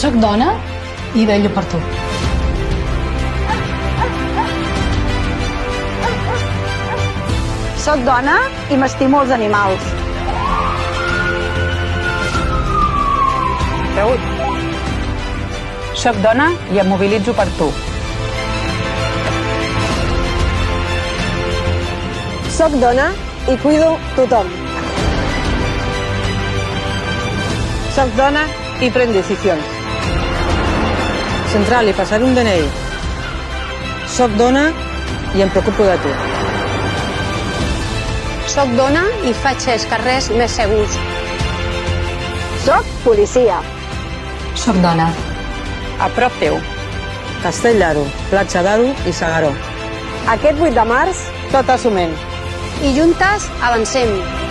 Soc dona i vello per tu. Soc dona i m'estimo els animals. Cregut. Soc dona i em mobilitzo per tu. Soc dona i cuido tothom. Soc dona y pren decisions. Central i passar un DNI. Soc dona i em preocupo de tu. Soc dona i faig els carrers més segurs. Soc policia. Soc dona. A prop teu. Castell d'Aro, Platja d'Aro i S'Agaró. Aquest 8 de març, Tot assumint. I juntes avancem.